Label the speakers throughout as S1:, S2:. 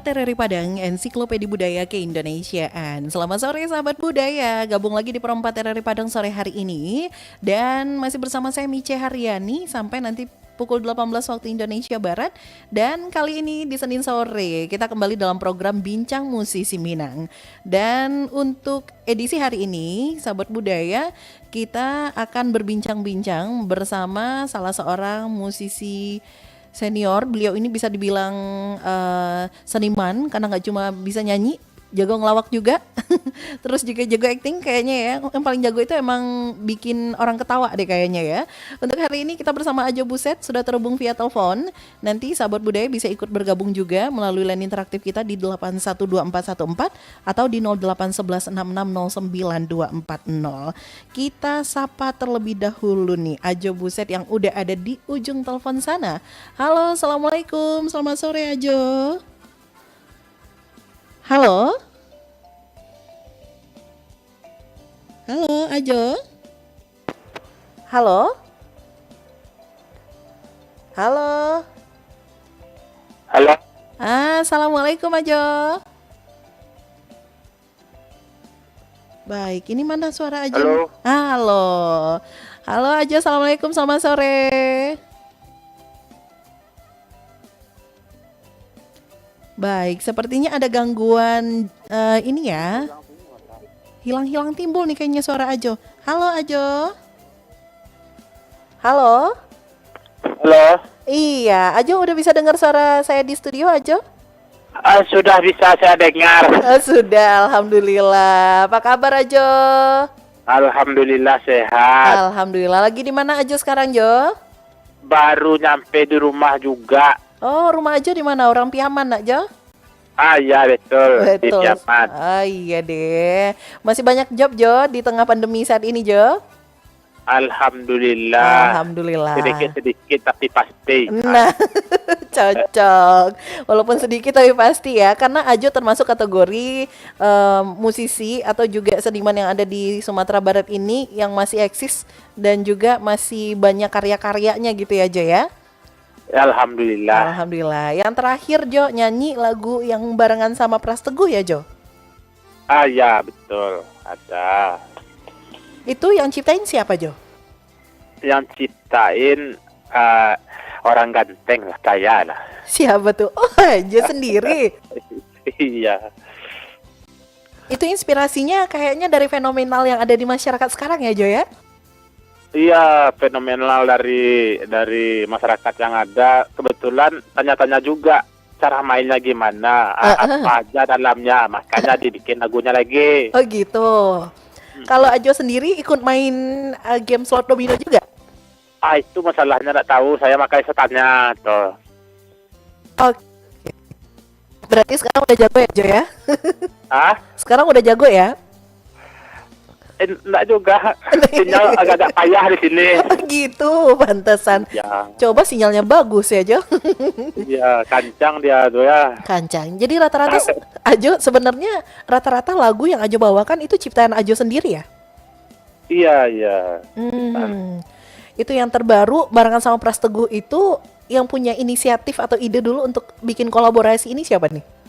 S1: RRI Padang, Ensiklopedia Budaya Keindonesiaan. Selamat sore sahabat budaya, gabung lagi di Perempat RRI Padang sore hari ini. Dan masih bersama saya Mice Haryani sampai nanti pukul 18 waktu Indonesia Barat. Dan kali ini di Senin sore kita kembali dalam program Bincang Musisi Minang. Dan untuk edisi hari ini sahabat budaya, kita akan berbincang-bincang bersama salah seorang musisi senior. Beliau ini bisa dibilang seniman karena nggak cuma bisa nyanyi, jago ngelawak juga. Terus juga jago acting kayaknya ya. Yang paling jago itu emang bikin orang ketawa deh kayaknya ya. Untuk hari ini kita bersama Ajo Buset sudah terhubung via telepon. Nanti sahabat budaya bisa ikut bergabung juga melalui line interaktif kita di 812414 atau di 08116609240. Kita sapa terlebih dahulu nih Ajo Buset yang udah ada di ujung telepon sana. Halo, assalamualaikum, selamat sore Ajo. Halo. Halo, Ajo. Halo. Halo.
S2: Halo.
S1: Assalamualaikum, Ajo. Baik, ini mana suara Ajo?
S2: Halo.
S1: Halo. Halo, Ajo. Assalamualaikum, selamat sore. Baik, sepertinya ada gangguan ini ya. Hilang-hilang timbul nih kayaknya suara Ajo. Halo Ajo. Halo.
S2: Halo.
S1: Iya, Ajo udah bisa dengar suara saya di studio Ajo?
S2: Sudah bisa saya dengar.
S1: Sudah, alhamdulillah. Apa kabar Ajo?
S2: Alhamdulillah sehat.
S1: Alhamdulillah. Lagi di mana Ajo sekarang Jo?
S2: Baru nyampe di rumah juga.
S1: Oh, rumah Ajo di mana? Orang Piaman nak Jo?
S2: Iya betul. Di Piaman.
S1: Iya deh. Masih banyak job Jo di tengah pandemi saat ini Jo?
S2: Alhamdulillah.
S1: Alhamdulillah.
S2: Sedikit-sedikit tapi pasti.
S1: Nah, cocok. Walaupun sedikit tapi pasti ya, karena Ajo termasuk kategori musisi atau juga seniman yang ada di Sumatera Barat ini yang masih eksis dan juga masih banyak karya-karyanya gitu ya Jo ya.
S2: Alhamdulillah.
S1: Alhamdulillah. Yang terakhir Jo nyanyi lagu yang barengan sama Pras Teguh ya Jo?
S2: Iya betul. Ada.
S1: Itu yang ciptain siapa Jo?
S2: Yang ciptain orang ganteng lah, kaya lah.
S1: Siapa tuh? Oh Ajo sendiri.
S2: Iya.
S1: Itu inspirasinya kayaknya dari fenomenal yang ada di masyarakat sekarang ya Jo ya?
S2: Iya, fenomenal dari masyarakat yang ada. Kebetulan tanya-tanya juga cara mainnya gimana, apa aja dalamnya, makanya dibikin lagunya lagi.
S1: Oh gitu. Kalau Ajo sendiri ikut main game slot domino juga?
S2: Itu masalahnya nggak tahu, saya makanya saya tanya tuh.
S1: Oke. Berarti sekarang udah jago ya Jo ya? Sekarang udah jago ya?
S2: Enggak juga, sinyal agak-agak payah di sini.
S1: Gitu, pantesan.
S2: Ya.
S1: Coba sinyalnya bagus ya Jo.
S2: Iya, kancang dia tuh ya.
S1: Kancang. Jadi rata-rata Ajo sebenarnya rata-rata lagu yang Ajo bawakan itu ciptaan Ajo sendiri ya?
S2: Iya.
S1: Itu yang terbaru barengan sama Pras Teguh itu yang punya inisiatif atau ide dulu untuk bikin kolaborasi ini siapa nih?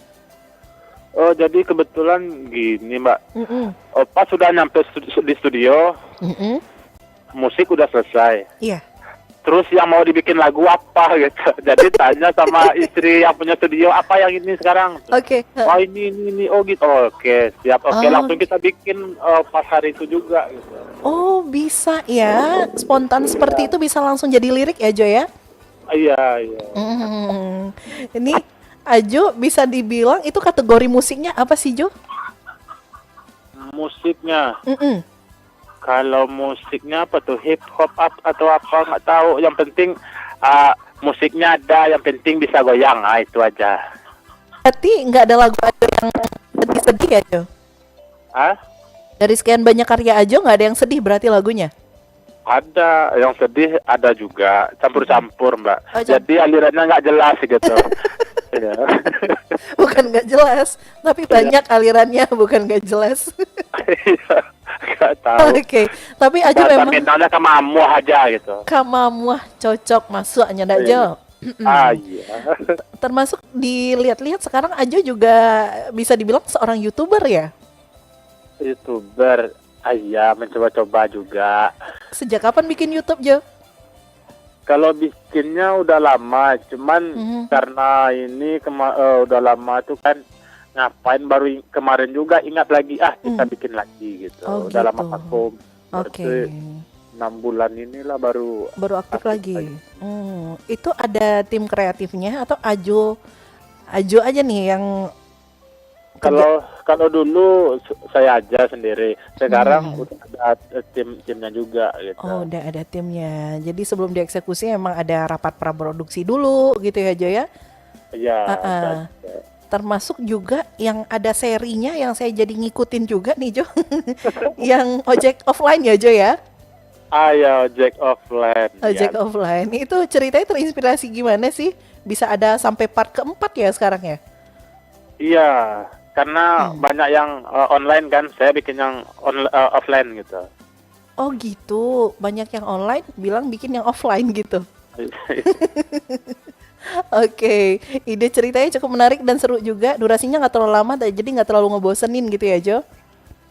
S2: Oh, jadi kebetulan gini Mbak. Opa sudah nyampe di studio. Musik udah selesai.
S1: Iya.
S2: Terus yang mau dibikin lagu apa gitu. Jadi tanya sama istri yang punya studio, apa yang ini sekarang?
S1: Oke.
S2: Oh ini. Oh gitu. Oke, siap. Oke, langsung kita bikin pas hari itu juga gitu.
S1: Oh bisa ya, spontan seperti itu bisa langsung jadi lirik ya Jo ya?
S2: Iya.
S1: Ini Ajo bisa dibilang itu kategori musiknya apa sih Jo?
S2: Musiknya. Kalau musiknya apa tuh, hip hop atau apa nggak tahu. Yang penting musiknya ada, yang penting bisa goyang. Itu aja.
S1: Berarti nggak ada lagu Ajo yang sedih-sedih ya Jo? Dari sekian banyak karya Ajo nggak ada yang sedih berarti lagunya?
S2: Ada yang sedih, ada juga campur-campur Mbak.
S1: Oh,
S2: Jadi alirannya nggak jelas gitu. Ya.
S1: Bukan nggak jelas, tapi banyak alirannya bukan nggak jelas.
S2: Nggak tahu.
S1: Oke, tapi Ajo
S2: Bahasa
S1: memang
S2: Minangnya kamamuah aja gitu.
S1: kamamuah cocok masuknya ndak Jo?
S2: Iya.
S1: Termasuk dilihat-lihat sekarang Ajo juga bisa dibilang seorang YouTuber ya?
S2: YouTuber. Iya, mencoba-coba juga.
S1: Sejak kapan bikin YouTube, Jo?
S2: Kalau bikinnya udah lama, cuman
S1: Mhm.
S2: karena ini udah lama tuh kan ngapain baru kemarin juga ingat lagi kita
S1: Mmm.
S2: bikin lagi
S1: Oh
S2: gitu. Udah lama
S1: gitu.
S2: vakum.
S1: Oke.
S2: Berarti 6 bulan inilah baru
S1: Baru aktif
S2: aktif
S1: lagi.
S2: lagi.
S1: Itu ada tim kreatifnya atau Ajo Ajo aja nih yang kerja?
S2: Kalau dulu saya aja sendiri. Sekarang
S1: Hmm.
S2: udah ada timnya juga gitu.
S1: Oh, udah ada timnya. Jadi sebelum dieksekusi emang ada rapat praproduksi dulu gitu ya, Jo ya?
S2: Iya, udah
S1: Heeh.
S2: ada.
S1: Termasuk juga yang ada serinya yang saya jadi ngikutin juga nih, Jo. Yang ojek offline ya, Jo ya?
S2: Ya, Jack Offline.
S1: Ojek
S2: Ya,
S1: offline. Itu ceritanya terinspirasi gimana sih? Bisa ada sampai part keempat ya sekarang ya?
S2: iya, karena
S1: Hmm.
S2: banyak yang online kan. Saya bikin yang offline gitu.
S1: Oh gitu, banyak yang online bilang bikin yang offline gitu. Oke, ide ceritanya cukup menarik dan seru juga. Durasinya nggak terlalu lama, jadi nggak terlalu ngebosenin gitu ya, Jo.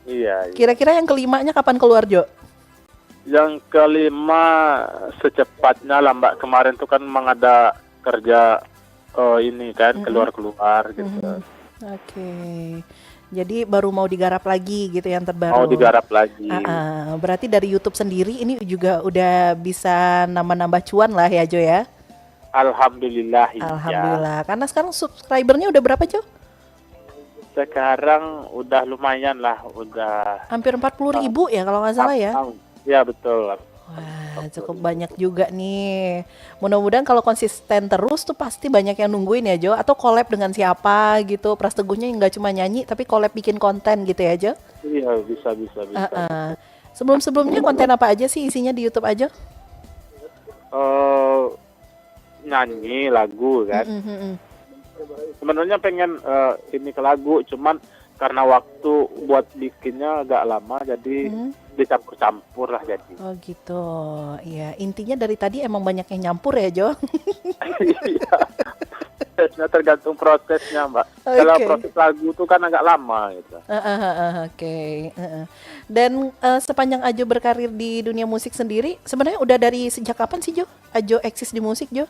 S2: Iya, iya.
S1: Kira-kira yang kelimanya kapan keluar, Jo?
S2: Yang kelima secepatnya lah Mbak. Kemarin tuh kan memang ada kerja ini kan
S1: Mm-mm.
S2: keluar-keluar gitu.
S1: Mhm. Oke, jadi baru mau digarap lagi gitu yang
S2: Mau
S1: terbaru.
S2: digarap lagi.
S1: Berarti dari YouTube sendiri ini juga udah bisa nambah-nambah cuan lah ya, Jo ya?
S2: Alhamdulillah iya.
S1: Alhamdulillah. Karena sekarang subscribernya udah berapa, Jo?
S2: Sekarang udah lumayan lah, udah
S1: Hampir 40.000 ya kalau nggak salah ya?
S2: tahun. Ya betul.
S1: Wah, cukup banyak juga nih. Mudah-mudahan kalau konsisten terus tuh pasti banyak yang nungguin ya, Jo. Atau collab dengan siapa gitu. Pras Teguhnya nggak cuma nyanyi, tapi collab bikin konten gitu ya, Jo.
S2: Iya, bisa bisa bisa.
S1: Heeh. Sebelum-sebelumnya konten apa aja sih isinya di YouTube aja?
S2: Eh, Nyanyi lagu kan.
S1: Mm, mm, mm, mm.
S2: Sebenarnya pengen ini ke lagu, cuman karena waktu buat bikinnya agak lama, jadi
S1: Mm.
S2: dicampur-campur lah jadi.
S1: Oh gitu. Iya, intinya dari tadi emang banyak yang nyampur ya, Jo.
S2: Iya, prosesnya tergantung prosesnya Mbak. Kalau
S1: Oke.
S2: proses lagu tuh kan agak lama gitu.
S1: Oke. Heeh. Dan sepanjang Ajo berkarir di dunia musik sendiri, sebenarnya udah dari sejak kapan sih, Jo? Ajo eksis di musik, Jo?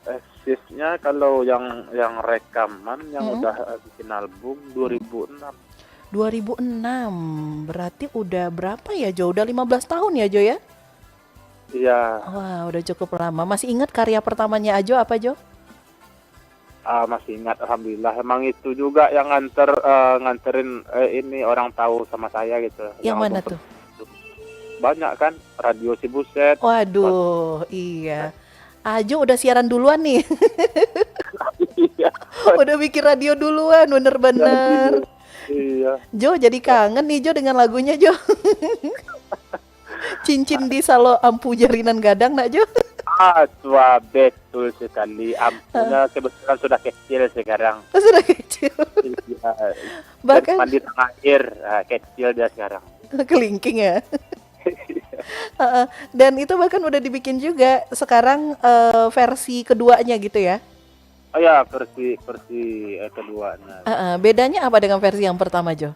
S2: Eksisnya kalau yang rekaman yang
S1: Mm-mm.
S2: udah bikin album 2006.
S1: 2006. Berarti udah berapa ya, Jo? Udah 15 tahun ya, Jo ya?
S2: Iya,
S1: Wah, udah cukup lama. Masih ingat karya pertamanya Ajo apa, Jo?
S2: masih ingat alhamdulillah. Emang itu juga yang nganterin ini orang tahu sama saya gitu.
S1: Yang mana
S2: album
S1: tuh?
S2: banyak kan, Radio Sibuset.
S1: Waduh, iya. Ajo udah siaran duluan nih.
S2: Iya.
S1: Udah bikin radio duluan, bener-bener.
S2: Iya.
S1: Jo, jadi kangen nih Jo dengan lagunya, Jo. Cincin di Salo Ampu Jarinan Gadang, nak Jo?
S2: Tua betul sekali. Ampunya kebetulan sudah kecil sekarang.
S1: Sudah kecil.
S2: Iya.
S1: Bahkan
S2: Mandi tengah air, kecil dia sekarang.
S1: kelingking ya. Dan itu bahkan udah dibikin juga sekarang versi keduanya gitu ya.
S2: Oh ya, versi keduanya.
S1: Bedanya apa dengan versi yang pertama, Jo?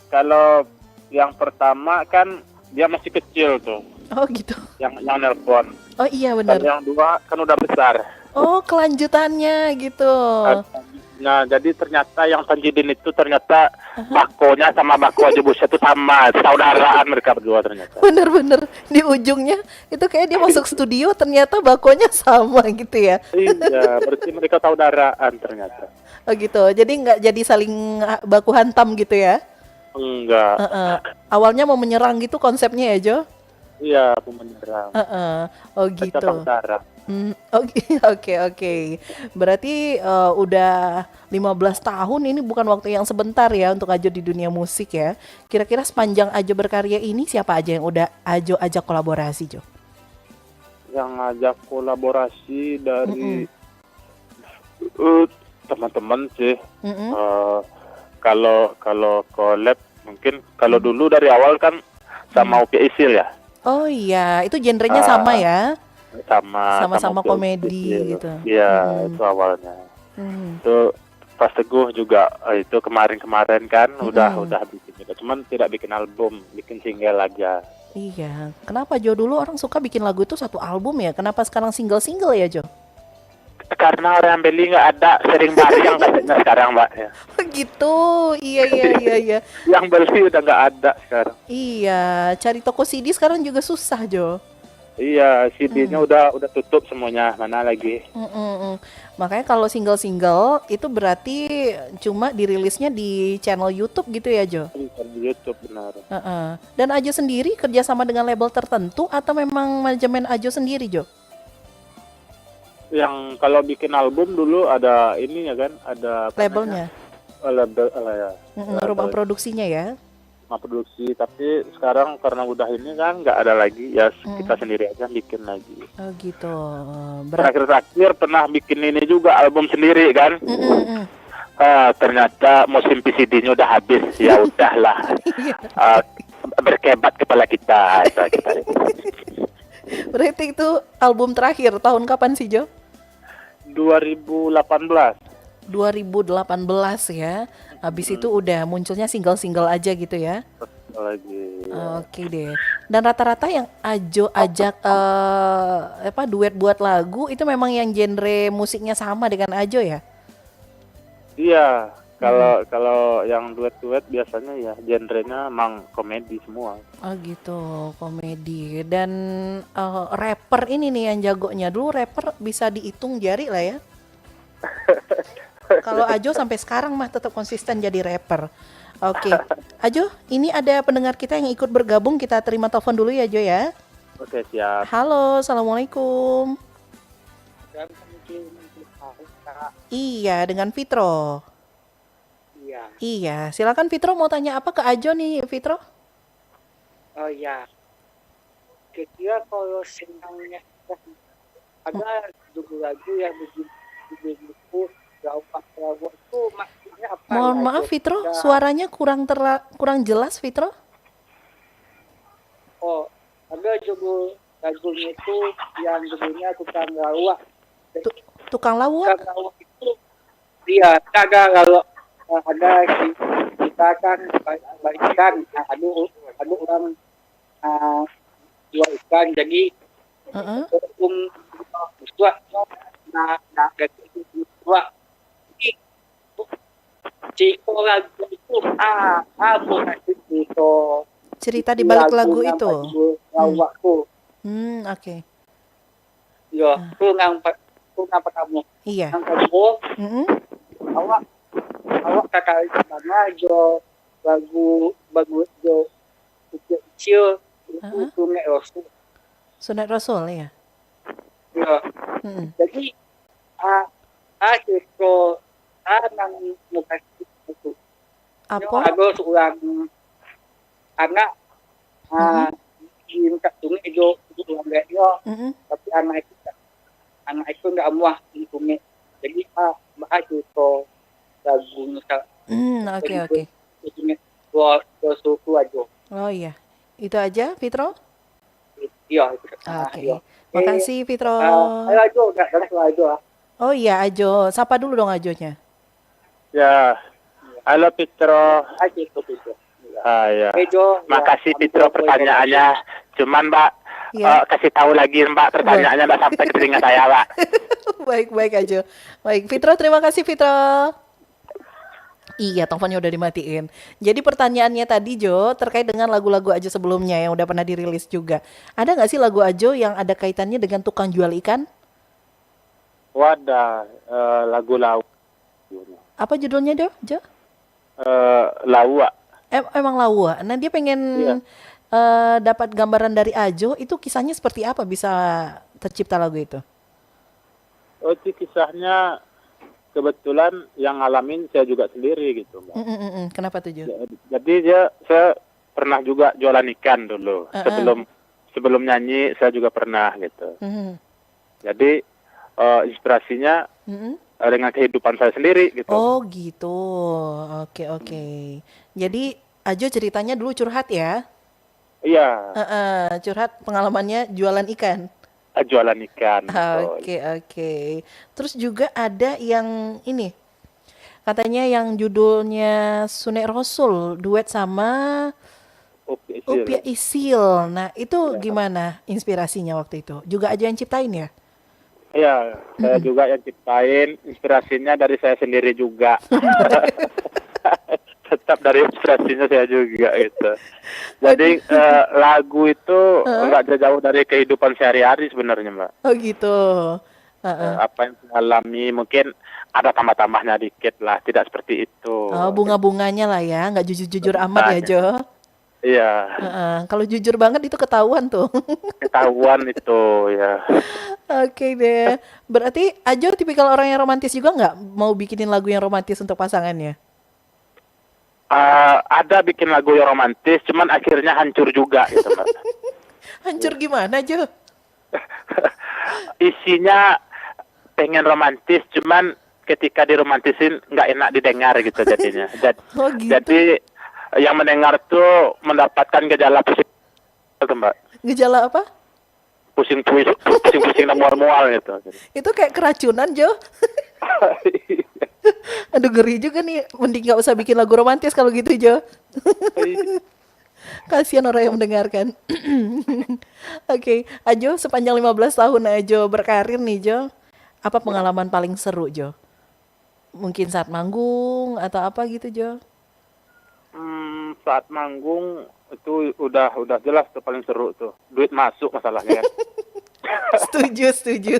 S2: Kalau yang pertama kan dia masih kecil tuh,
S1: Oh gitu.
S2: yang nelpon.
S1: Oh iya
S2: Kalau
S1: benar.
S2: yang dua kan udah besar.
S1: Oh kelanjutannya gitu.
S2: Nah, jadi ternyata yang Tanjidin itu ternyata bakonya sama bako Aji Buset itu sama, saudaraan mereka berdua ternyata.
S1: Bener-bener di ujungnya itu kayak dia masuk studio ternyata bakonya sama gitu ya.
S2: Iya, berarti mereka saudaraan ternyata.
S1: Oh gitu. Jadi nggak jadi saling baku hantam gitu ya.
S2: Enggak.
S1: Awalnya mau menyerang gitu konsepnya ya, Jo?
S2: Iya, aku menyerang.
S1: Oh
S2: Kita
S1: gitu.
S2: saudara.
S1: Oke. Berarti udah 15 tahun ini bukan waktu yang sebentar ya untuk Ajo di dunia musik ya. Kira-kira sepanjang Ajo berkarya ini siapa aja yang udah Ajo ajak kolaborasi, Jo?
S2: Yang ngajak kolaborasi dari teman-teman sih.
S1: Mm-mm.
S2: Kalau collab mungkin kalau dulu dari awal kan sama Upi Isil ya.
S1: Oh iya, itu genrenya sama ya? Sama-sama
S2: Film
S1: komedi
S2: kecil.
S1: gitu.
S2: Iya,
S1: Mm-mm.
S2: itu awalnya.
S1: Mm.
S2: Itu Pas Teguh juga itu kemarin-kemarin kan
S1: Mm-mm.
S2: udah bikin juga. Cuman tidak bikin album, bikin single aja.
S1: Iya, kenapa Jo dulu orang suka bikin lagu itu satu album ya? Kenapa sekarang single-single ya Jo?
S2: Karena orang yang beli nggak ada, sering bareng kasetnya sekarang, Mbak. Ya.
S1: Gitu, iya iya iya iya.
S2: Yang beli udah nggak ada sekarang.
S1: Iya, cari toko CD sekarang juga susah Jo.
S2: Iya, CD-nya
S1: Hmm.
S2: udah tutup semuanya. Mana lagi?
S1: Mm-mm-mm. Makanya kalau single-single itu berarti cuma dirilisnya di channel YouTube gitu ya Jo?
S2: Di YouTube benar.
S1: Heeh. Dan Ajo sendiri kerjasama dengan label tertentu atau memang manajemen Ajo sendiri Jo?
S2: Yang kalau bikin album dulu ada ininya kan, ada apa namanya?
S1: Labelnya,
S2: Label ya.
S1: rumah
S2: Label
S1: produksinya ya?
S2: sama produksi, tapi sekarang karena udah ini kan nggak ada lagi, ya
S1: Mm.
S2: kita sendiri aja bikin lagi.
S1: Oh gitu. Berat.
S2: Terakhir pernah bikin ini juga album sendiri kan.
S1: Mm-mm-mm.
S2: Ternyata musim PCD-nya udah habis, ya udahlah.
S1: Iya.
S2: Ah, Berkebat kepala kita, kita.
S1: Berarti itu album terakhir tahun kapan sih Jo?
S2: 2018
S1: 2018 ya. Habis itu udah munculnya single-single aja gitu ya.
S2: lagi.
S1: Oke deh. Dan rata-rata yang Ajo ajak apa duet buat lagu itu memang yang genre musiknya sama dengan Ajo ya?
S2: Iya, kalau yang duet-duet biasanya ya genrenya emang komedi semua.
S1: Oh gitu, komedi. Dan rapper ini nih yang jagonya. Dulu rapper bisa dihitung jari lah ya. Kalau Ajo sampai sekarang mah tetap konsisten jadi rapper. Oke. Ajo, ini ada pendengar kita yang ikut bergabung. Kita terima telepon dulu ya Jo ya.
S2: Oke, siap.
S1: Halo, Assalamualaikum. Iya, dengan Fitro.
S3: Iya,
S1: Iya, silakan Fitro mau tanya apa ke Ajo nih, Fitro?
S3: oh iya. Kira-kira kalau senangnya ada lagu yang begitu lagu itu maksudnya apa
S1: Mohon
S3: ya?
S1: maaf Fitro,
S3: Ada
S1: suaranya kurang jelas Fitro.
S3: oh ada judul lagunya itu yang judulnya tukang lawak.
S1: Tu- Tukang lawak.
S3: Tukang lawak itu dia ada kalau ada kita kan bagikan ada orang jual ikan jadi
S1: Heeh.
S3: buat nah gitu buat si orang itu bukan itu
S1: Cerita di balik lagu itu.
S3: lawak tuh
S1: Oke.
S3: ya tuh ngapa kamu
S1: Iya.
S3: yang kamu
S1: Mm-mm.
S3: awak awak kakak mana jo lagu bagus jo kecil
S1: Heeh.
S3: itu nek rasul
S1: Sunat Rasul ya.
S3: ya
S1: Mm-mm.
S3: jadi itu nang muka itu
S1: Apa?
S3: ada seorang anak
S1: Mm-mm.
S3: minta tungi jo orang dia
S1: Mm-mm.
S3: tapi anak itu nggak muah di tungi jadi bahas itu lagunya
S1: Oke oke.
S3: tungi dua suku aja
S1: Oh iya. Itu aja Fitro?
S3: iya itu
S1: Oke. Makasih Fitro.
S3: ayo aja nggak salah aja
S1: Oh iya Ajo, sapa dulu dong Ajonya.
S2: Ya, halo Pitro.
S3: aja itu
S2: Ya.
S3: Jo
S2: Makasih Pitro pertanyaannya. Cuman Mbak
S1: Iya.
S2: kasih tahu lagi Mbak pertanyaannya Mbak sampai ke telinga saya Mbak.
S1: Baik Ajo. Baik Fitro, terima kasih Fitro. Iya, teleponnya udah dimatiin. Jadi pertanyaannya tadi Jo, terkait dengan lagu-lagu Ajo sebelumnya yang udah pernah dirilis juga. Ada nggak sih lagu Ajo yang ada kaitannya dengan tukang jual ikan?
S2: Wadah, lagu laut.
S1: Apa judulnya Jo?
S2: Lawa.
S1: Emang Lawa. Nah dia pengen
S2: Iya.
S1: dapat gambaran dari Ajo, itu kisahnya seperti apa bisa tercipta lagu itu?
S2: Oh, itu kisahnya kebetulan yang ngalamin saya juga sendiri gitu, Mbak.
S1: Kenapa tuh Jo?
S2: Jadi saya pernah juga jualan ikan dulu. Sebelum nyanyi saya juga pernah gitu.
S1: Mm-mm.
S2: Jadi inspirasinya
S1: Mm-mm.
S2: dengan kehidupan saya sendiri gitu.
S1: Oh gitu, oke. Jadi Ajo ceritanya dulu curhat ya?
S2: Iya,
S1: Curhat pengalamannya jualan ikan.
S2: jualan ikan.
S1: Oke, oke. Terus juga ada yang ini, katanya yang judulnya Sune Rasul, duet sama
S2: Oke,
S1: Upia
S2: Sil.
S1: Isil. Nah, itu
S2: Ya.
S1: gimana inspirasinya waktu itu? Juga aja yang ciptain ya?
S2: Iya, saya juga yang ciptain, inspirasinya dari saya sendiri juga. Tetap dari inspirasinya saya juga gitu. Jadi lagu itu nggak jauh dari kehidupan sehari-hari sebenarnya, Mbak.
S1: Oh gitu. Heeh.
S2: Apa yang saya alami mungkin ada tambah-tambahnya dikit lah, tidak seperti itu.
S1: Oh, bunga-bunganya lah ya, nggak jujur-jujur amat ya,
S2: Tanya.
S1: Jo.
S2: Iya,
S1: Heeh. Kalau jujur banget itu ketahuan tuh.
S2: ketahuan itu ya.
S1: Oke deh. Berarti Ajo tipikal orang yang romantis juga nggak mau bikinin lagu yang romantis untuk pasangannya?
S2: Ada bikin lagu yang romantis, cuman akhirnya hancur juga gitu, Mbak.
S1: Hancur gimana, Jo?
S2: Isinya pengen romantis, cuman ketika diromantisin nggak enak didengar gitu jadinya.
S1: Oh gitu.
S2: Jadi yang mendengar tuh mendapatkan gejala pusing, gitu, Mbak.
S1: Gejala apa?
S2: Pusing-pusing dan mual-mual gitu.
S1: Itu kayak keracunan, Jo. Aduh, ngeri juga nih. Mending nggak usah bikin lagu romantis kalau gitu, Jo. Kasihan orang yang mendengarkan. Oke, Ajo sepanjang 15 tahun Ajo berkarir nih, Jo. Apa pengalaman paling seru, Jo? Mungkin saat manggung atau apa gitu, Jo?
S2: Saat manggung itu udah jelas tuh paling seru tuh. Duit masuk masalahnya kan.
S1: Setuju, setuju.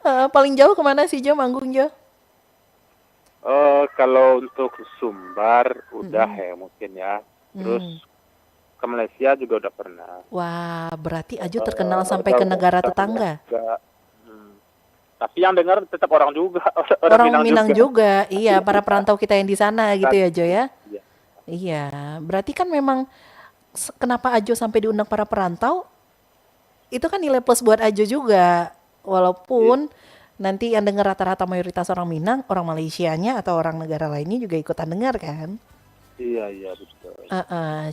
S1: Paling jauh kemana sih, Jo, manggung, Jo?
S2: Kalau untuk Sumbar udah ya mungkin ya. Terus ke Malaysia juga udah pernah.
S1: Wah, berarti Ajo terkenal sampai ke negara tetangga.
S2: Juga. Tapi yang dengar tetap orang juga,
S1: Orang Minang juga. Iya, para perantau kita yang di sana gitu ya, Jo ya.
S2: Iya.
S1: Iya, berarti kan memang kenapa Ajo sampai diundang para perantau? Itu kan nilai plus buat Ajo juga. Walaupun nanti yang dengar rata-rata mayoritas orang Minang, orang Malaysianya atau orang negara lainnya juga ikutan dengar kan.
S2: Iya betul.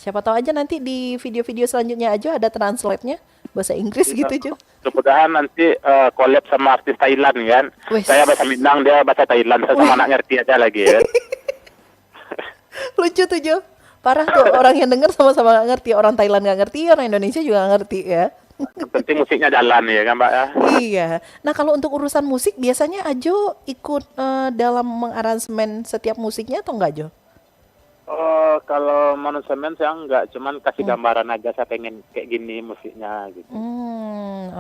S1: Siapa tahu aja nanti di video-video selanjutnya Ajo ada translate-nya bahasa Inggris gitu, Jo.
S2: Mudah-mudahan nanti collab sama artis Thailand kan.
S1: Wes.
S2: Saya bahasa Minang, dia bahasa Thailand. Saya sama anak ngerti aja lagi ya.
S1: Lucu tuh, Jo. Parah tuh, orang yang denger sama-sama gak ngerti. Orang Thailand gak ngerti, orang Indonesia juga gak ngerti ya.
S2: Yang penting musiknya jalan ya kan, Mbak ya.
S1: Iya. Nah, kalau untuk urusan musik biasanya Ajo ikut dalam mengaransemen setiap musiknya atau enggak, Jo?
S2: Kalau manusemen saya enggak, cuman kasih gambaran aja saya pengen kayak gini musiknya gitu.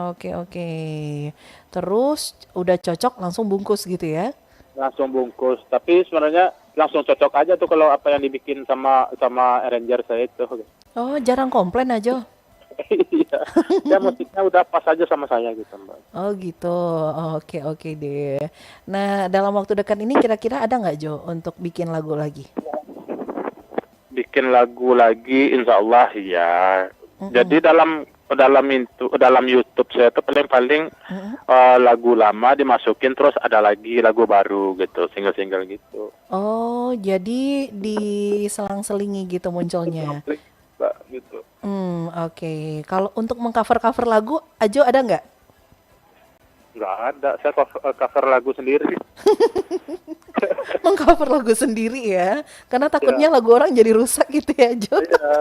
S1: Oke. Terus udah cocok langsung bungkus gitu ya?
S2: Langsung bungkus, tapi sebenarnya langsung cocok aja tuh kalau apa yang dibikin sama arranger saya itu.
S1: Oh, jarang komplain Ajo?
S2: Iya, ya musiknya udah pas aja sama saya gitu, Mbak.
S1: Oh gitu, oke deh. Nah, dalam waktu dekat ini kira-kira ada nggak, Jo, untuk bikin lagu lagi?
S2: Bikin lagu lagi, insya Allah ya. Jadi dalam YouTube saya tuh paling lagu lama dimasukin terus ada lagi lagu baru gitu, single-single gitu.
S1: Oh, jadi diselang-selingi gitu munculnya.
S2: Mbak, gitu.
S1: Oke. Kalau untuk mengcover-cover lagu, Ajo ada nggak?
S2: Nggak ada, saya cover lagu sendiri.
S1: Mengcover lagu sendiri ya, karena takutnya lagu orang jadi rusak gitu ya, Jo.
S2: Iya,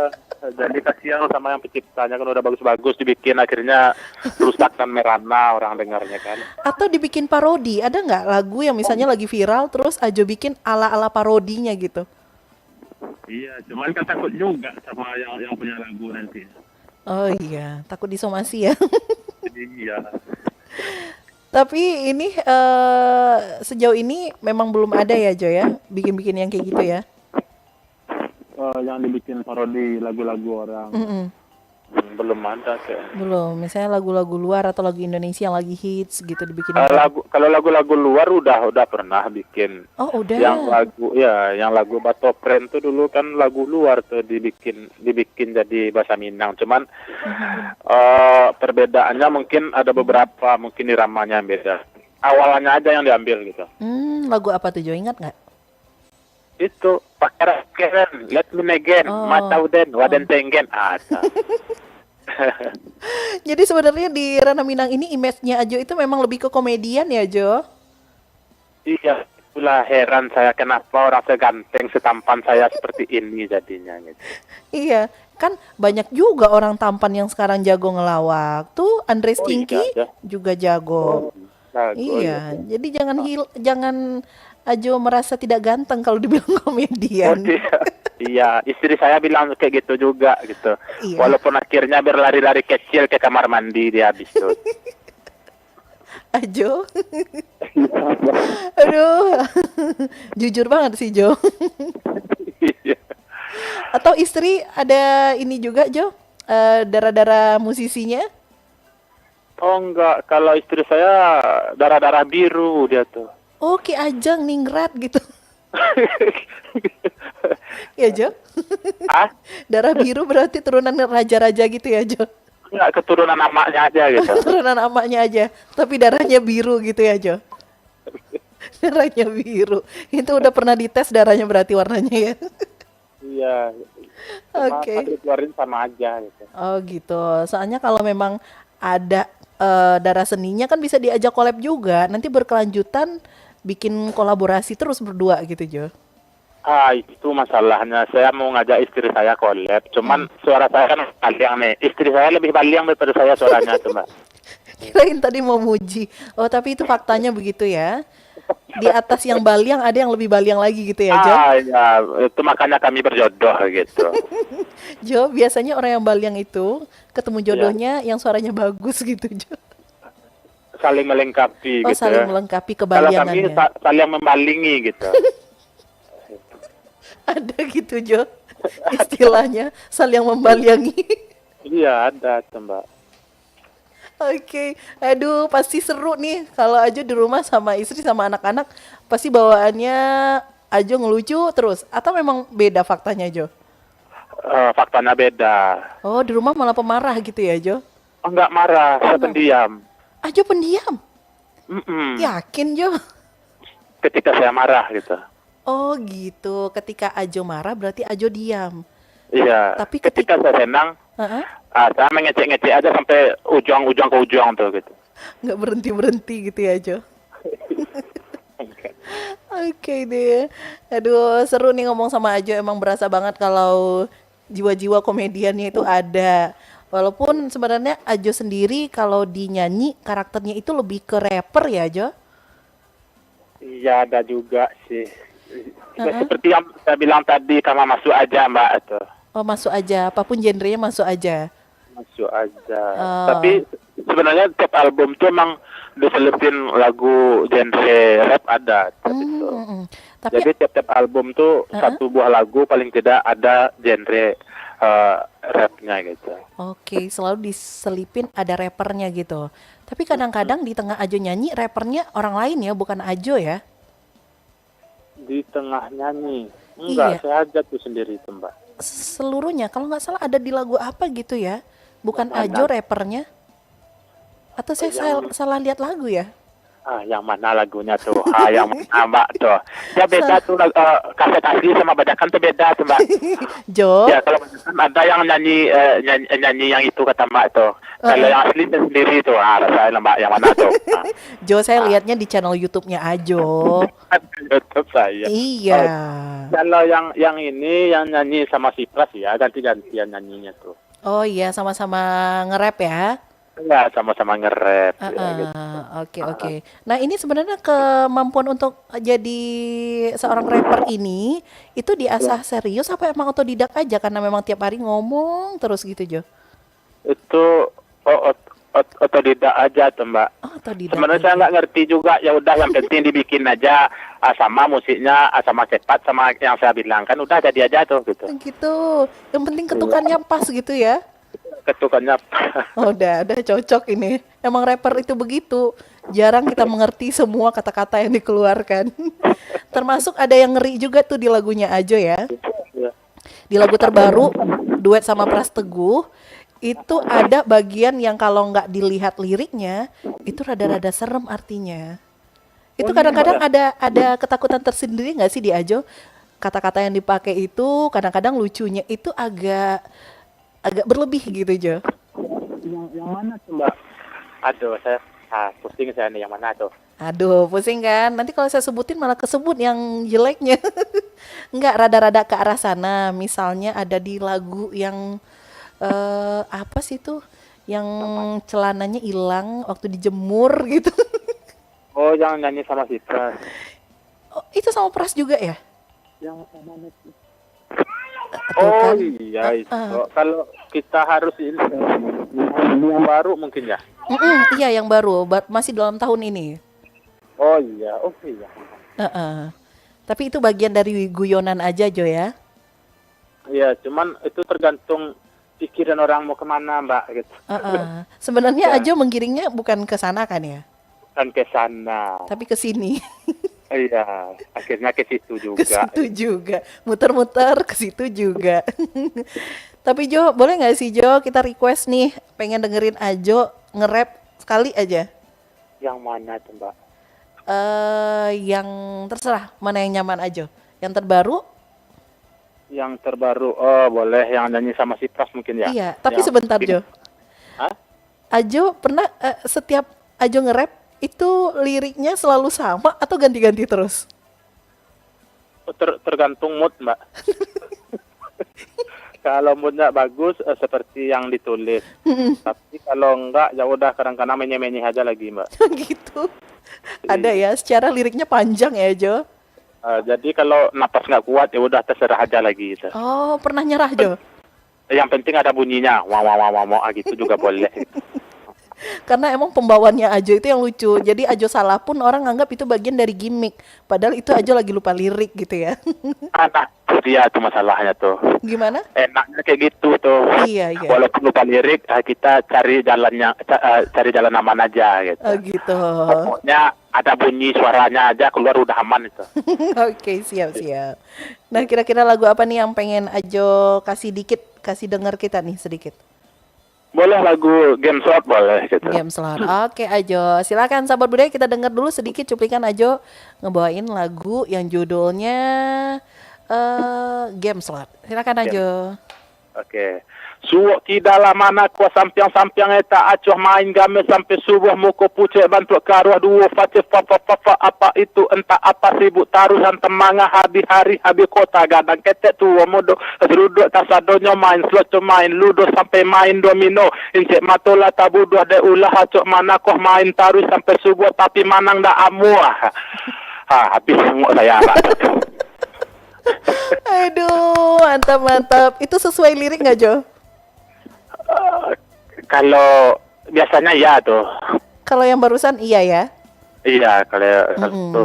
S2: jadi kasihan sama yang penciptanya kan udah bagus-bagus dibikin akhirnya rusak dan merana orang dengarnya kan.
S1: Atau dibikin parodi, ada nggak lagu yang misalnya lagi viral, terus Ajo bikin ala-ala parodinya gitu?
S2: Iya, cuman kan takut juga sama yang punya lagu nanti.
S1: Oh iya, takut disomasi ya.
S2: Jadi iya.
S1: Tapi ini sejauh ini memang belum ada ya, Jo ya, bikin-bikin yang kayak gitu ya.
S2: Yang dibikin parodi lagu-lagu orang. Belum ada kayak.
S1: Belum, misalnya lagu-lagu luar atau lagu Indonesia yang lagi hits gitu dibikin.
S2: Kalau lagu-lagu luar udah pernah bikin.
S1: Oh, udah.
S2: Yang lagu Batopren tuh dulu kan lagu luar tuh dibikin jadi bahasa Minang. Cuman perbedaannya mungkin ada beberapa, mungkin iramanya yang beda. Awalnya aja yang diambil gitu.
S1: Lagu apa tuh, Jo? Ingat nggak?
S2: Itu pakai let me again, matau den, waden tenggen.
S1: Jadi sebenarnya di Rana Minang ini image-nya Ajo itu memang lebih ke komedian ya, Jo?
S2: Iya, itulah heran saya kenapa orang seganteng setampan saya seperti ini jadinya gitu.
S1: Iya, kan banyak juga orang tampan yang sekarang jago ngelawak. Tuh Andre
S2: Oh iya
S1: Stinky
S2: aja.
S1: juga jago.
S2: Oh, jago ya.
S1: Iya, jadi jangan Ajo merasa tidak ganteng kalau dibilang
S2: Oh
S1: komedian.
S2: iya. Iya, istri saya bilang kayak gitu juga gitu.
S1: Iya,
S2: Walaupun akhirnya berlari-lari kecil ke kamar mandi dia habis itu.
S1: Ajo. Aduh, jujur banget sih Jo.
S2: Iya.
S1: Atau istri ada ini juga Jo, darah-darah musisinya?
S2: Oh enggak, kalau istri saya darah-darah biru dia tuh.
S1: Oh, Ki Ajang ningrat gitu. Ya Jo.
S2: Ah,
S1: Darah biru berarti turunan raja-raja gitu ya Jo.
S2: enggak keturunan namanya aja gitu.
S1: Turunan emaknya aja, tapi darahnya biru gitu ya Jo. Darahnya biru. Itu udah pernah dites darahnya berarti warnanya ya.
S2: Iya. Cuma
S1: Oke.
S2: pas dikeluarin sama aja gitu.
S1: Oh gitu. Soalnya kalau memang ada darah seninya kan bisa diajak collab juga. Nanti berkelanjutan bikin kolaborasi terus berdua gitu Jo.
S2: Ah, itu masalahnya. Saya mau ngajak istri saya collab, cuman suara saya kan baliang nih. Istri saya lebih baliang daripada saya suaranya tuh, Mbak.
S1: Kirain tadi mau muji. Oh tapi itu faktanya begitu ya. Di atas yang baliang ada yang lebih baliang lagi gitu ya Jo.
S2: Ah, ya, itu makanya kami berjodoh gitu.
S1: Jo, biasanya orang yang baliang itu ketemu
S2: Iya.
S1: jodohnya yang suaranya bagus gitu Jo.
S2: Saling melengkapi
S1: Oh
S2: gitu.
S1: saling melengkapi
S2: Kalau kami
S1: kebaliangannya.
S2: saling membalingi gitu.
S1: Ada gitu Jo. Istilahnya saling membaliangi.
S2: Iya, ada tuh, Mbak.
S1: Oke, aduh pasti seru nih kalau Ajo di rumah sama istri sama anak-anak pasti bawaannya Ajo ngelucu terus atau memang beda faktanya Jo?
S2: Faktanya beda.
S1: Oh di rumah malah pemarah gitu ya Jo?
S2: Enggak marah, saya pendiam.
S1: Ajo pendiam,
S2: Mm-mm.
S1: yakin Jo?
S2: Ketika saya marah gitu.
S1: Oh gitu, ketika Ajo marah berarti Ajo diam.
S2: Iya.
S1: Tapi
S2: Ketika saya senang,
S1: Heeh,
S2: saya mengecek-ngecek aja sampai ujung ke ujung tuh gitu.
S1: nggak berhenti-berhenti gitu ya Jo? Oke deh, aduh seru nih ngomong sama Ajo emang berasa banget kalau jiwa-jiwa komediannya itu ada. Walaupun sebenarnya Ajo sendiri kalau dinyanyi karakternya itu lebih ke rapper ya Jo?
S2: Iya, ada juga sih.
S1: Heeh.
S2: Seperti yang saya bilang tadi, sama masuk aja, Mbak. Tuh.
S1: Oh masuk aja, apapun genrenya masuk aja.
S2: Masuk aja.
S1: Oh.
S2: Tapi sebenarnya tiap album tuh emang diselipin lagu genre rap ada. Gitu.
S1: Hmm, tapi
S2: Jadi tiap-tiap album tuh satu buah lagu paling tidak ada genre rapnya gitu.
S1: oke, selalu diselipin ada rappernya gitu. Tapi kadang-kadang di tengah Ajo nyanyi rappernya orang lain ya, bukan Ajo ya?
S2: Di tengah nyanyi. Enggak,
S1: Iya.
S2: saya aja tuh sendiri tuh, Mbak.
S1: Seluruhnya kalau nggak salah ada di lagu apa gitu ya? Bukan
S2: Mana?
S1: Ajo rappernya? Atau saya
S2: Yang-
S1: salah lihat lagu ya?
S2: Yang mana lagunya tuh? Yang mana, Mbak, tuh? Ya beda tuh, kaset asli sama bajakan tuh beda tuh, Mbak.
S1: Jo,
S2: Ya, kalau bajakan ada yang nyanyi yang itu kata Mbak tuh. Kalau yang asli sendiri tuh, rasain Mbak, yang mana tuh?
S1: Jo saya lihatnya di channel YouTube-nya Ajo.
S2: YouTube saya.
S1: Iya.
S2: Kalau yang ini yang nyanyi sama si Pras ya, ganti-gantian nyanyinya tuh.
S1: Oh iya, sama-sama nge-rap ya.
S2: Ya, sama-sama nge-rap ya, gitu.
S1: Oke. Nah ini sebenarnya kemampuan untuk jadi seorang rapper ini itu diasah serius apa emang otodidak aja karena memang tiap hari ngomong terus gitu Jo?
S2: Itu otodidak aja tuh, Mbak.
S1: Oh otodidak.
S2: Sebenarnya
S1: aja.
S2: saya nggak ngerti juga, ya udah yang penting dibikin aja sama musiknya sama cepat sama yang saya bilang kan udah jadi aja tuh gitu.
S1: Gitu. Yang penting ketukannya pas gitu ya.
S2: Ketukannya
S1: Oh, udah cocok ini. Emang rapper itu begitu. Jarang kita mengerti semua kata-kata yang dikeluarkan. Termasuk ada yang ngeri juga tuh di lagunya Ajo ya.
S2: ya.
S1: Di lagu terbaru duet sama Pras Teguh itu ada bagian yang kalau nggak dilihat liriknya itu rada-rada serem artinya. Itu kadang-kadang ada ketakutan tersendiri nggak sih di Ajo? Kata-kata yang dipakai itu kadang-kadang lucunya itu agak berlebih gitu Jo.
S2: yang mana tuh Mbak? Aduh, saya pusing saya nih, yang mana tuh?
S1: Aduh, pusing kan? Nanti kalau saya sebutin malah kesebut yang jeleknya. Enggak, rada-rada ke arah sana. Misalnya ada di lagu yang apa sih tuh? Yang celananya hilang waktu dijemur gitu.
S2: Oh, yang nyanyi sama Citra.
S1: Oh, itu sama Pras juga ya?
S2: Yang mana tuh?
S1: Tuh
S2: Oh
S1: kan?
S2: iya itu. Kalau kita harus ini yang baru mungkin ya.
S1: Iya, yang baru, masih dalam tahun ini.
S2: Oh iya, oh iya.
S1: Tapi itu bagian dari guyonan aja, Jo ya.
S2: Iya, cuman itu tergantung pikiran orang mau kemana Mbak gitu.
S1: Sebenarnya
S2: Ya.
S1: Ajo menggiringnya bukan ke sana kan ya,
S2: Kan ke sana.
S1: tapi ke sini.
S2: Iya, akhirnya ke situ
S1: Ke
S2: juga.
S1: situ juga, muter-muter ke situ juga. Tapi Jo, boleh nggak sih Jo, kita request nih, pengen dengerin Ajo nge-rap sekali aja.
S2: Yang mana tuh Mbak?
S1: Yang terserah, mana yang nyaman Ajo. Yang terbaru?
S2: Yang terbaru, oh boleh yang nyanyi sama si Pras mungkin ya?
S1: Iya, tapi
S2: Yang
S1: sebentar Jo.
S2: Hah?
S1: Ajo pernah setiap Ajo nge-rap itu liriknya selalu sama atau ganti-ganti terus?
S2: Tergantung mood Mbak. Kalau moodnya bagus seperti yang ditulis. Tapi kalau enggak ya udah kadang-kadang menye-menye aja lagi Mbak.
S1: Gitu. Ada ya, secara liriknya panjang ya Jo.
S2: Jadi kalau napas nggak kuat ya udah terserah aja lagi gitu.
S1: Oh, pernah nyerah Jo?
S2: Yang penting ada bunyinya, wah wah wah wah wah, gitu juga boleh.
S1: Karena emang pembawaannya Ajo itu yang lucu. Jadi Ajo salah pun orang anggap itu bagian dari gimmick. Padahal itu Ajo lagi lupa lirik gitu ya.
S2: Anak dia tuh masalahnya tuh.
S1: Gimana?
S2: Enaknya kayak gitu tuh.
S1: Iya, iya.
S2: Walaupun lupa lirik, kita cari jalannya, cari jalan aman aja gitu.
S1: Oh gitu.
S2: Pokoknya ada bunyi suaranya aja keluar udah aman itu.
S1: Oke, siap-siap. Nah, kira-kira lagu apa nih yang pengen Ajo kasih denger kita nih sedikit?
S2: Boleh lagu Game Shot boleh gitu.
S1: Game Slot. Oke Ajo, silakan sahabat budaya kita dengar dulu sedikit cuplikan Ajo ngebawain lagu yang judulnya Game Slot. Silakan Ajo.
S2: Oke. Suwok tidaklah mana kuah sampiang-sampiang eta acuh main game sampai subuh muko pucek bantu karuah duo face fafa apa itu entah apa sibuk taruhan temanga hari-hari habis kota gadang ketek tua modo seruduk tasadonyo main sloto main ludo sampai main domino incek matola tabuduh de ulah acok mana kuah main taruh sampai subuh tapi manang dak amuah. Habis semua saya
S1: Aduh, mantap. Itu sesuai lirik nggak Jo?
S2: Kalau biasanya ya tuh.
S1: Kalau yang barusan iya ya?
S2: Iya, kalau itu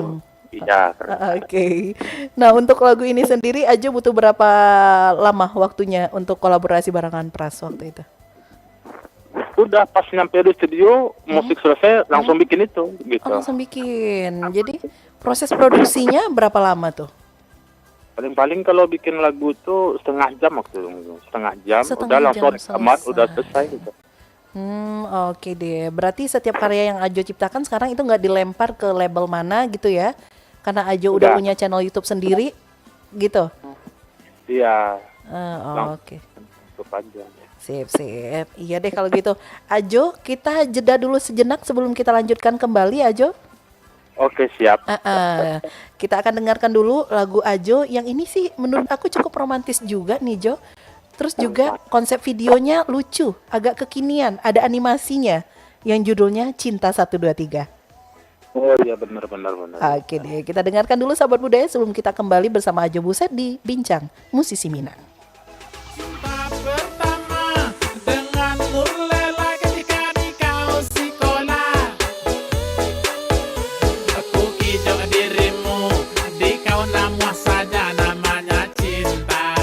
S2: iya.
S1: Oke. Nah, untuk lagu ini sendiri Ajo butuh berapa lama waktunya untuk kolaborasi barengan Pras waktu itu?
S2: Udah pas nyampe di studio, musik selesai langsung bikin itu gitu.
S1: Oh, langsung bikin. Jadi proses produksinya berapa lama tuh?
S2: Paling-paling kalau bikin lagu tuh setengah jam waktu itu. Setengah jam udah langsung
S1: jam
S2: rekaman,
S1: selesai.
S2: udah selesai gitu.
S1: Oke deh. Berarti setiap karya yang Ajo ciptakan sekarang itu nggak dilempar ke label mana gitu ya? Karena Ajo udah
S2: Udah.
S1: punya channel YouTube sendiri, gitu.
S2: Iya,
S1: Oke.
S2: cukup panjang.
S1: Sip. Iya deh kalau gitu. Ajo, kita jeda dulu sejenak sebelum kita lanjutkan kembali, Ajo.
S2: Oke, siap.
S1: Kita akan dengarkan dulu lagu Ajo yang ini sih menurut aku cukup romantis juga nih Jo. Terus juga konsep videonya lucu, agak kekinian, ada animasinya yang judulnya Cinta 123.
S2: Oh iya benar.
S1: Oke deh, kita dengarkan dulu sahabat budaya sebelum kita kembali bersama Ajo Buset di Bincang Musisi Minang.
S4: Cinta pertama dengan Nurlela ketika di kau sekolah. Aku kijau dirimu di kau namuah saja namanya cinta.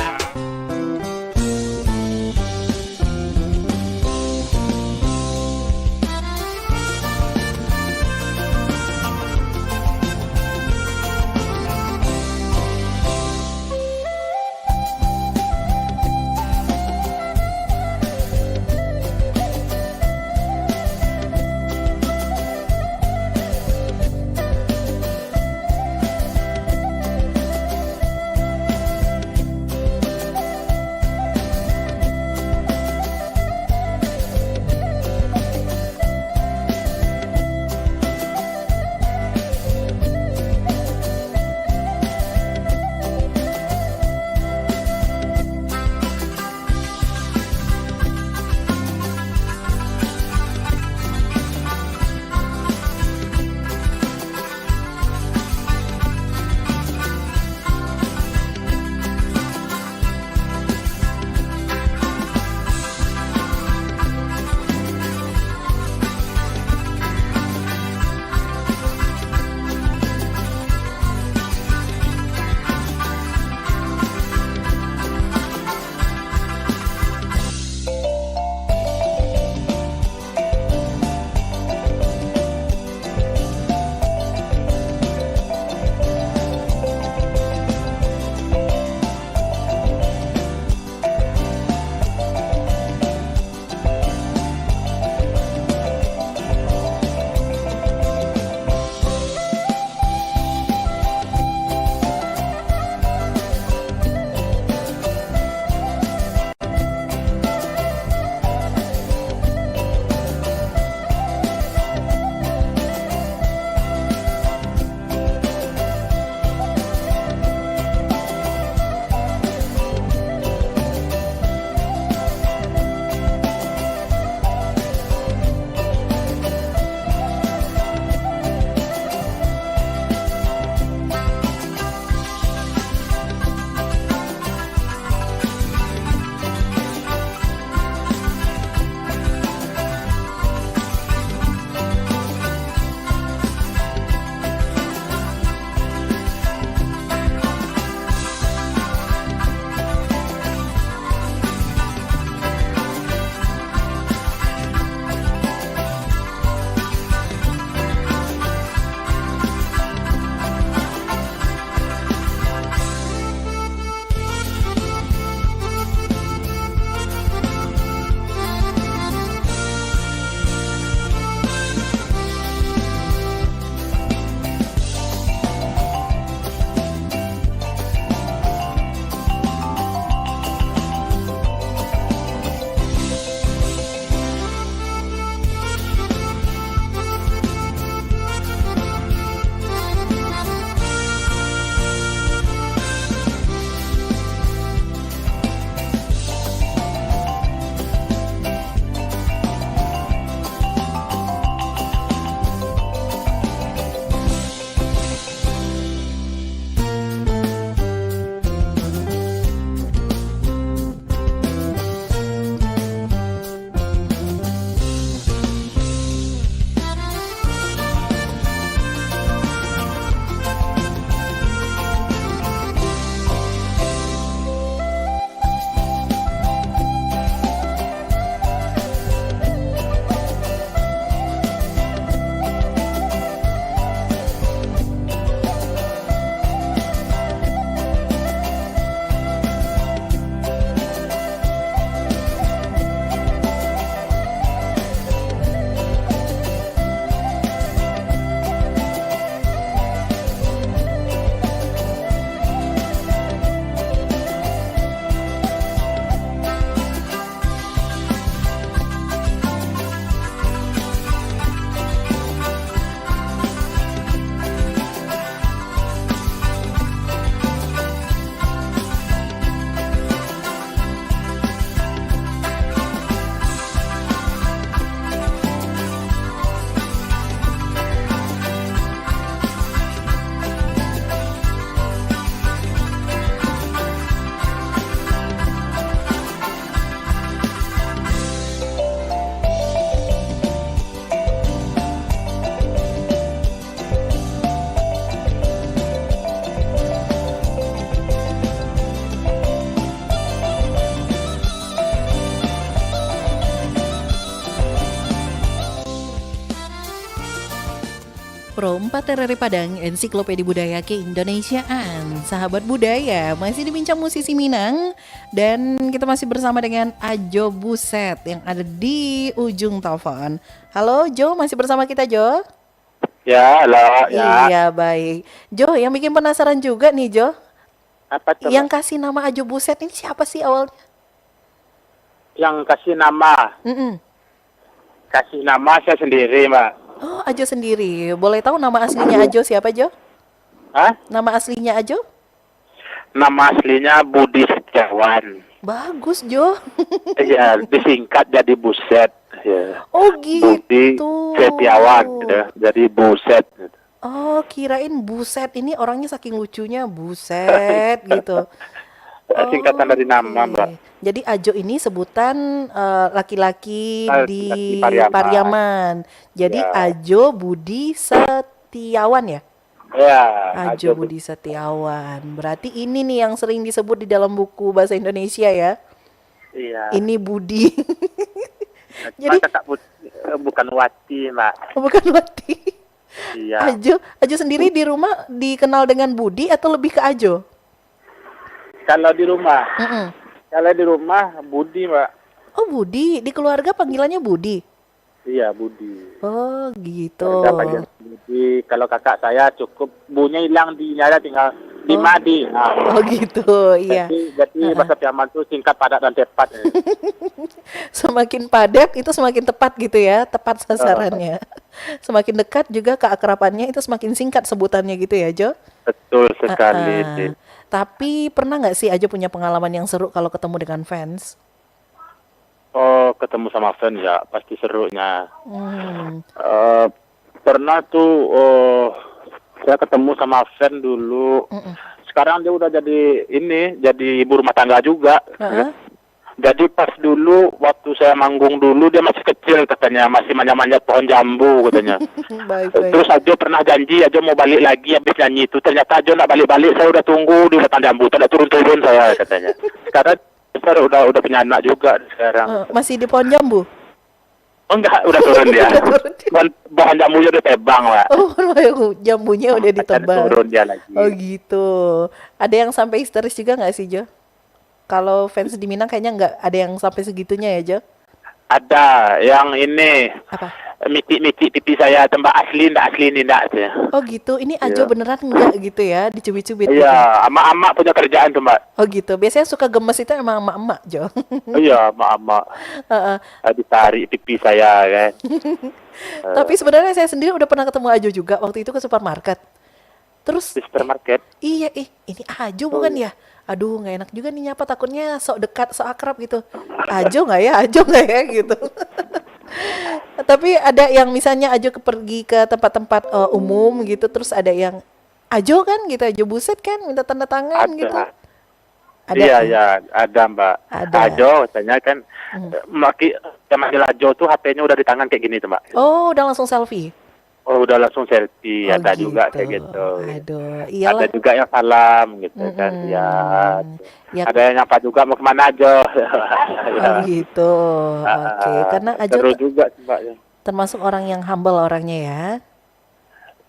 S1: Seperempat RRI Padang, Ensiklopedia Budaya Keindonesiaan. Sahabat budaya, masih dibincang musisi Minang. Dan kita masih bersama dengan Ajo Buset yang ada di ujung telepon. Halo Jo, masih bersama kita Jo?
S2: Ya, halo, ya.
S1: Iya, baik. Jo, yang bikin penasaran juga nih Jo.
S2: Apa tuh?
S1: Yang kasih nama Ajo Buset ini siapa sih awalnya?
S2: Yang kasih nama?
S1: Mm-mm.
S2: Kasih nama saya sendiri, Mbak.
S1: Oh, Ajo sendiri. Boleh tahu nama aslinya Ajo siapa Jo?
S2: Hah?
S1: Nama aslinya Ajo?
S2: Nama aslinya Budi Setiawan.
S1: Bagus Jo.
S2: Ya, disingkat jadi Buset. Ya.
S1: Oh gitu.
S2: Budi Setiawan, gitu. Jadi Buset. Gitu.
S1: Oh, kirain Buset ini orangnya saking lucunya Buset gitu.
S2: Singkatan dari nama,
S1: Oke.
S2: Mbak.
S1: Jadi Ajo ini sebutan laki-laki di
S2: Laki-laki Pariaman.
S1: Pariaman. Jadi
S2: Ya.
S1: Ajo Budi Setiawan ya?
S2: Ya,
S1: Ajo Budi Setiawan. Berarti ini nih yang sering disebut di dalam buku bahasa Indonesia ya.
S2: Iya.
S1: Ini Budi.
S2: Jadi
S1: Jadi
S2: bukan Wati, Mbak.
S1: bukan Wati.
S2: Iya.
S1: Ajo sendiri di rumah dikenal dengan Budi atau lebih ke Ajo?
S2: Kalau di rumah,
S1: Mm-mm.
S2: Budi, Mbak.
S1: Oh Budi, di keluarga panggilannya Budi.
S2: Iya, Budi.
S1: Oh gitu.
S2: Ada panggilan Budi. Kalau kakak saya cukup bunya hilang di nyala tinggal di Madi. Nah,
S1: Oh gitu, iya.
S2: jadi bahasa Piaman itu singkat, padat dan tepat.
S1: Semakin padat itu semakin tepat gitu ya, tepat sasarannya. Semakin dekat juga keakrabannya itu semakin singkat sebutannya gitu ya Jo.
S2: Betul sekali.
S1: Ah.
S2: Din.
S1: Tapi pernah nggak sih Ajo punya pengalaman yang seru kalau ketemu dengan fans?
S2: Oh, ketemu sama fans ya, pasti serunya.
S1: Hmm.
S2: Pernah tuh, saya ketemu sama fans dulu.
S1: Mm-mm.
S2: Sekarang dia udah jadi ibu rumah tangga juga.
S1: Uh-uh.
S2: Jadi pas dulu waktu saya manggung dulu dia masih kecil katanya, masih manja-manja pohon jambu katanya.
S1: Baik.
S2: Terus Ajo pernah janji Ajo mau balik lagi habis nyanyi itu. Ternyata Ajo nggak balik-balik, saya udah tunggu di hutan jambu, tidak turun-turun saya katanya. Sekarang besar udah punya anak juga sekarang.
S1: Masih di pohon jambu?
S2: Oh enggak, udah turun dia.
S1: Udah turun dia.
S2: Bahan jambunya udah tebang, Pak.
S1: Oh, jambunya udah
S2: Akan
S1: ditebang.
S2: turun dia lagi.
S1: Oh gitu. Ada yang sampai histeris juga nggak sih Jo? Kalau fans di Minang kayaknya nggak ada yang sampai segitunya ya Jo?
S2: Ada yang ini
S1: Apa?
S2: miti pipi saya tembak asli ini enggak sih.
S1: Oh gitu. Ini Ajo
S2: Iya.
S1: beneran enggak gitu ya? Dicubit-cubit gitu?
S2: Iya, emak-emak punya kerjaan tuh, Mbak.
S1: Oh gitu. Biasanya suka gemes itu emang emak-emak Jo.
S2: Iya, emak-emak.
S1: Heeh.
S2: Ditarik pipi saya kan.
S1: Tapi sebenarnya saya sendiri udah pernah ketemu Ajo juga waktu itu ke supermarket. Terus
S2: Di supermarket.
S1: iya ini Ajo bukan ya? Aduh nggak enak juga nih nyapa, takutnya sok dekat, sok akrab gitu. Ajo nggak ya gitu. Tapi ada yang misalnya Ajo pergi ke tempat-tempat umum gitu, terus ada yang Ajo kan gitu, Ajo Buset kan minta tanda tangan
S2: Ada.
S1: gitu. Ada.
S2: Iya, ya, ada, Mbak.
S1: Ada.
S2: Ajo katanya kan manggil Ajo tuh HP-nya udah di tangan kayak gini tuh, Mbak.
S1: Oh udah langsung selfie.
S2: Oh, udah langsung selfie,
S1: Oh,
S2: ada juga
S1: gitu.
S2: kayak gitu.
S1: Aduh,
S2: Ada
S1: iyalah.
S2: juga yang salam gitu kan. Ya.
S1: Ya,
S2: Ada yang nyapa juga mau kemana aja.
S1: oh gitu. Oke, karena Ajo
S2: Seru juga sih, Mbak. Ya.
S1: termasuk orang yang humble orangnya ya.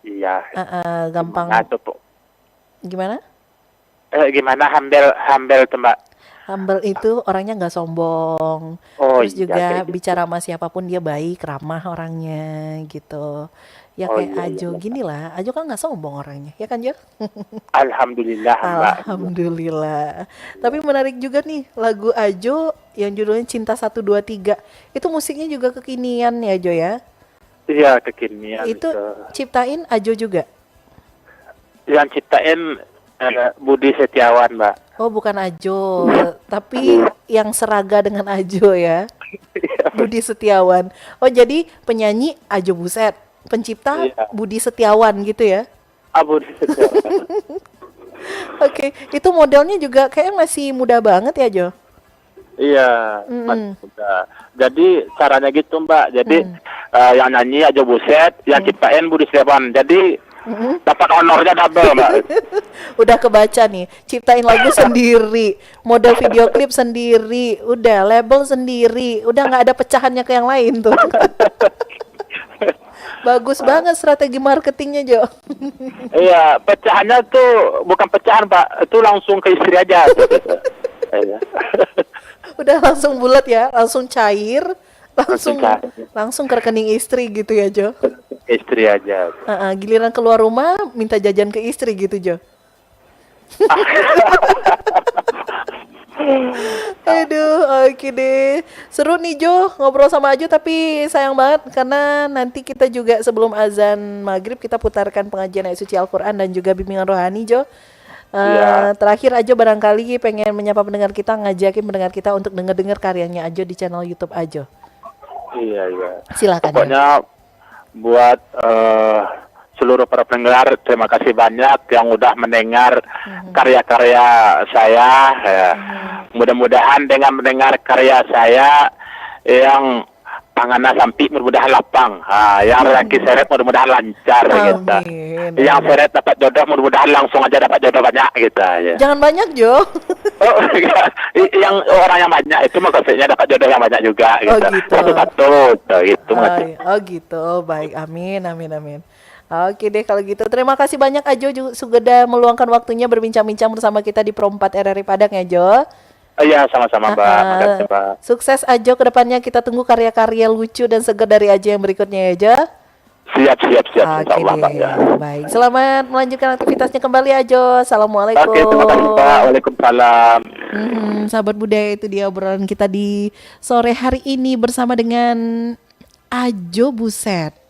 S2: Iya.
S1: Gampang.
S2: Nah, tuh,
S1: Gimana?
S2: gimana Hambel tuh, Mbak?
S1: Humble itu orangnya nggak sombong.
S2: Oh,
S1: Terus
S2: iya,
S1: juga
S2: kayak gitu.
S1: bicara sama siapapun dia baik, ramah orangnya gitu. Ya
S2: Oh,
S1: kayak
S2: iya,
S1: Ajo
S2: iya.
S1: gini lah. Ajo kan nggak sombong orangnya, ya kan Jo?
S2: Alhamdulillah, Mbak.
S1: Alhamdulillah. Tapi menarik juga nih lagu Ajo yang judulnya Cinta 123. Itu musiknya juga kekinian ya Jo ya?
S2: Iya, kekinian
S1: Itu ciptain Ajo juga?
S2: Yang ciptain Budi Setiawan, Mbak.
S1: Oh bukan Ajo, tapi yang seraga dengan Ajo ya, Budi Setiawan. Oh jadi penyanyi Ajo Buset, pencipta
S2: Iya.
S1: Budi Setiawan gitu ya?
S2: Budi Setiawan.
S1: Oke, itu modelnya juga kayaknya masih muda banget ya Jo?
S2: Iya,
S1: Mm-mm.
S2: udah. Jadi caranya gitu, Mbak. Jadi yang nyanyi Ajo Buset, yang ciptain Budi Setiawan. Jadi dapat honornya double, Mbak.
S1: Udah kebaca nih, ciptain lagu sendiri, model video klip sendiri, udah label sendiri, udah nggak ada pecahannya ke yang lain tuh. Bagus banget strategi marketingnya, Jo.
S2: Iya, pecahannya tuh bukan pecahan Pak, itu langsung ke istri aja. Iya.
S1: Udah langsung bulat ya, langsung cair, langsung
S2: cair.
S1: langsung ke rekening istri gitu ya, Jo.
S2: Istri aja.
S1: Giliran keluar rumah minta jajan ke istri gitu, Jo. Aduh, oke deh. Seru nih Jo ngobrol sama Ajo, tapi sayang banget karena nanti kita juga sebelum azan maghrib kita putarkan pengajian ayat suci Al-Quran dan juga bimbingan rohani, Jo.
S2: Iya.
S1: Terakhir Ajo barangkali pengen menyapa pendengar kita, ngajakin pendengar kita untuk denger-denger karyanya Ajo di channel YouTube Ajo.
S2: Iya.
S1: Silakan.
S2: Pokoknya buat seluruh para pendengar, terima kasih banyak yang udah mendengar karya-karya saya. Ya. Mudah-mudahan dengan mendengar karya saya yang tangannya sampai mudah-mudahan lapang. Yang lagi seret mudah-mudahan lancar gitu.
S1: Amin.
S2: Yang seret dapat jodoh mudah-mudahan langsung aja dapat jodoh banyak gitu ya.
S1: Jangan banyak Jo.
S2: Oh, yang orang yang banyak itu maksudnya dapat jodoh yang banyak juga
S1: Oh,
S2: gitu.
S1: gitu.
S2: Satu-satu gitu maksudnya.
S1: Oh gitu, baik, amin. Oke deh kalau gitu, terima kasih banyak Ajo sudah meluangkan waktunya berbincang-bincang bersama kita di Pro 4 RRI Padang ya Jo.
S2: Iya, sama-sama Mbak. Makasih Mbak.
S1: Sukses Ajo ke depannya, kita tunggu karya-karya lucu dan segar dari Ajo yang berikutnya ya Jo.
S2: Siap.
S1: Oke
S2: Insyaallah, Mbak,
S1: deh,
S2: ya.
S1: baik. Selamat melanjutkan aktivitasnya kembali Ajo. Assalamualaikum.
S2: Oke, terima kasih Mbak. Waalaikumsalam.
S1: Sahabat budaya, itu dia obrolan kita di sore hari ini bersama dengan Ajo Buset.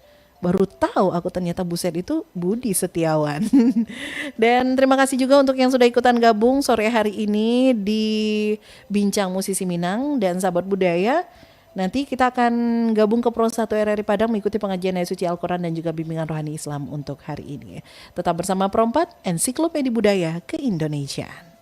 S1: Baru tahu aku ternyata Buset itu Budi Setiawan. Dan terima kasih juga untuk yang sudah ikutan gabung sore hari ini di Bincang Musisi Minang dan sahabat budaya. Nanti kita akan gabung ke Pro 1 RRI Padang mengikuti pengajian ayat suci Al-Quran dan juga bimbingan rohani Islam untuk hari ini. Tetap bersama Pro 4, Ensiklopedia Budaya Keindonesiaan.